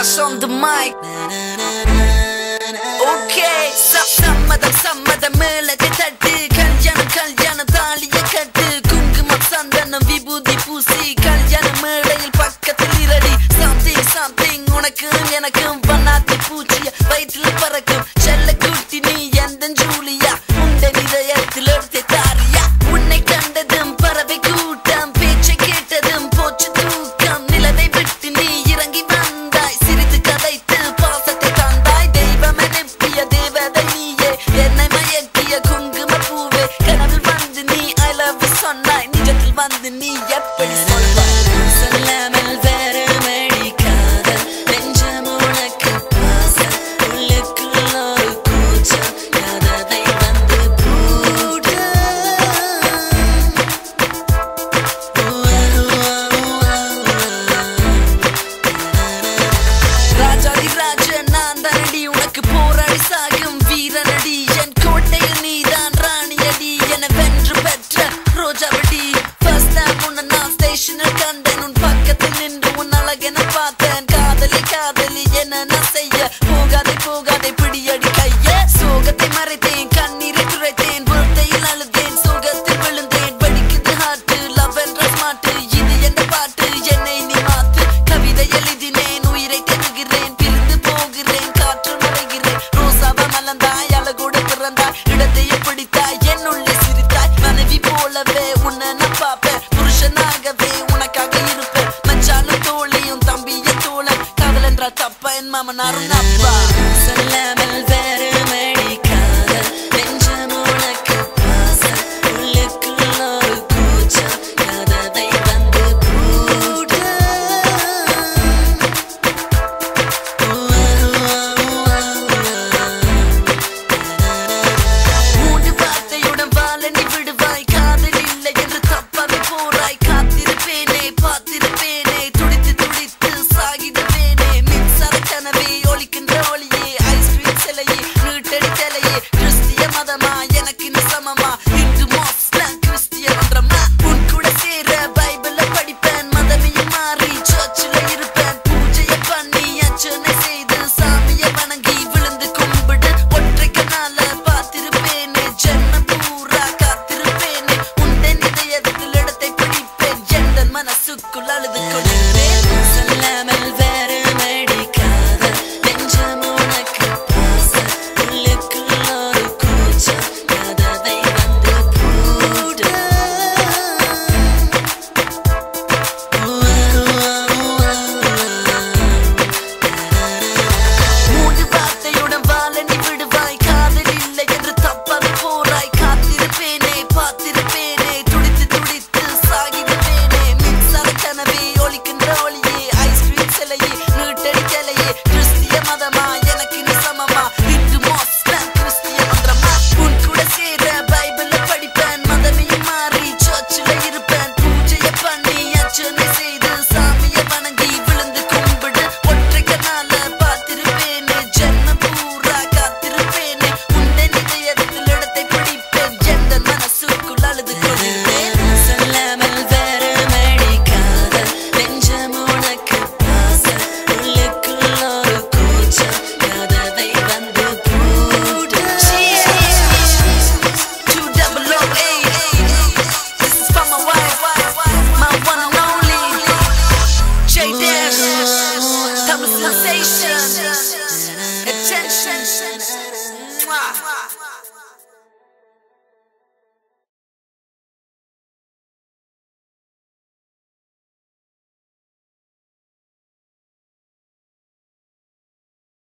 Josh on the mic. Okay, சம்மதம் மேலத்தை தட்டு கல்யாணம் தாலிய கட்டு குங்குமம் சந்தனம் விபூதி பூசி கல்யாண மேடையில் பக்கத்தில் இரடி something உனக்கும் எனக்கும் பண்ணாத்தி பூச்சிய வயிற்றில் பறக்கும் செல்ல குட்டி நீ எந்த ஜூலியா உண்ட நிதயத்தில் எடுத்து தாரியா உன்னை கண்டதும் பறவை கூட்டம் பேச்சை கேட்டதும் போச்சு தூக்கம் நிலவை விட்டு நீ இறங்கி வந்தாய் சிரித்து கதைத்து பாசத்தை தந்தாய் தெய்வம் அனுப்பிய தேவதை நீயே என்னை மயக்கிய குங்கும பூவே கனவில் வந்து நீ I love you சொன்னாய் நிஜத்தில் வந்து நீ எப்படி சொல்வாய் சொல்லாமல் வேறமடி காதல் நெஞ்சம் உனக்கு பாசம் உள்ளுக்குள் ஒரு கூச்சம் கதவை வந்து பூட்ட ராஜாதி ராஜன் நான் தானடி உனக்கு போராடி சாகும் வீரனடி என் கோட்டையில் நீதான் ராணியடி என வென்று பெற்ற ரோஜாவடி ஃபர்ஸ்ட் டைம் உன்னை நான் ஸ்டேஷனில் கண்டேன் உன் பக்கத்தில் நின்று உன் அழகென பார்த்தேன் காதலி என்ன நான் செய்ய போகாதே பிடியடி கைய சோகத்தை மறைத்தேன் கண்ணீரை துரைத்தேன் வார்த்தையில் அழுதேன் சோகத்தில் விழுந்தேன் படிக்குது ஹார்ட் லவ் என்ற ஸ்மார்ட் இது என்ற பாட்டு என்னை நீ மாத்து கவிதை எழுதினேன் உயிரை தருகிறேன் பிரிந்து போகிறேன் காற்று மறைகிறேன் ரோசாவா மலர்ந்தாய் அழகோடு பிறந்தாய் இடத்தையும் பிடித்தாய் என்னுள்ளே சிரித்தாய் மனைவி போலவே உன்னை நான் பார்ப்பேன் புருஷனாகவே உனக்காக இருப்பேன் மச்சானும் தோழியும் தம்பியும் தோழன் காதல் என்றால் தப்பா என் மாமனாரும் அப்பா சொல்லாமல் வேறமடி காதல் நெஞ்சம் உனக்கு பாசம் உள்ளுக்குள் ஒரு கூச்சம் கதவை வந்து பூட்ட மூன்று வார்த்தையுடன் வாழ நீ விடுவாய் காதல் இல்லை என்று தப்பாக போராய் காத்திருப்பேனே பார்த்திருப்பேனே துடித்து சாகிடுவேனே மின்சார கனவே ஒலிக்கின்ற ஒளியே ஐஸ்கிரீம் சிலையே நீட்டடி தலையே கிறிஸ்திய மதமா எனக்கு நீ சமமா இந்து மோஸ்லாம் கிறிஸ்திய மன்றமா உன் கூட சேர பைபிள படிப்பேன் மதமையும் மாறி சர்ச்சில் இருப்பேன் பூஜைய பண்ணி அர்ச்சனை செய்து சாமியை வணங்கி விழுந்து கும்பிடு ஒற்றை கனால பார்த்திருப்பேனே ஜென்மம் பூரா காத்திருப்பேனே உந்தன் இதயத்தில் இடத்தை பிடிப்பேன் எந்த மனசுக்குள் அழுது கொண்டிருப்பேன் சொல்லாமல் வேறமடி காதல் நெஞ்சம் உனக்கு பாசம் உள்ளுக்குள் ஒரு கூச்சம் கதவை வந்து பூட்ட மூன்று வார்த்தையுடன் வாழ நீ விடுவாய் காதல் இல்லை என்று தப்பாக போராய் காத்திருப்பேனே பார்த்திருப்பேனே துடித்து சாகிடுவேனே மின்சார கனவே ஒலிக்கின்ற ஒளியே ஐஸ்கிரீம் சிலையே நீட்டடி தலையே கிறிஸ்திய மதமா எனக்கு நீ சமமா இந்து மோஸ்லாம் கிறிஸ்திய மன்றமா உன் கூட சேர பைபிள படிப்பேன் மதமையும் மாறி சர்ச்சில் இருப்பேன் பூஜைய பண்ணி அர்ச்சனை செய்து சாமியை வணங்கி விழுந்து கும்பிடு ஒற்றை கனால பார்த்திருப்பேனே ஜென்மம் பூரா காத்திருப்பேனே உந்தன் இதயத்தில் இடத்தை பிடிப்பேன் எந்த மனசுக்குள் அழுது கொண்டிருப்பேன் சொல்லாமல் வேறமடி காதல் நெஞ்சம் உனக்கு பாசம் உள்ளுக்குள் ஒரு கூச்சம் கதவை வந்து பூட்ட 2008. This is for my wife, my one and only J Dash, double sensation, attention. Mwah.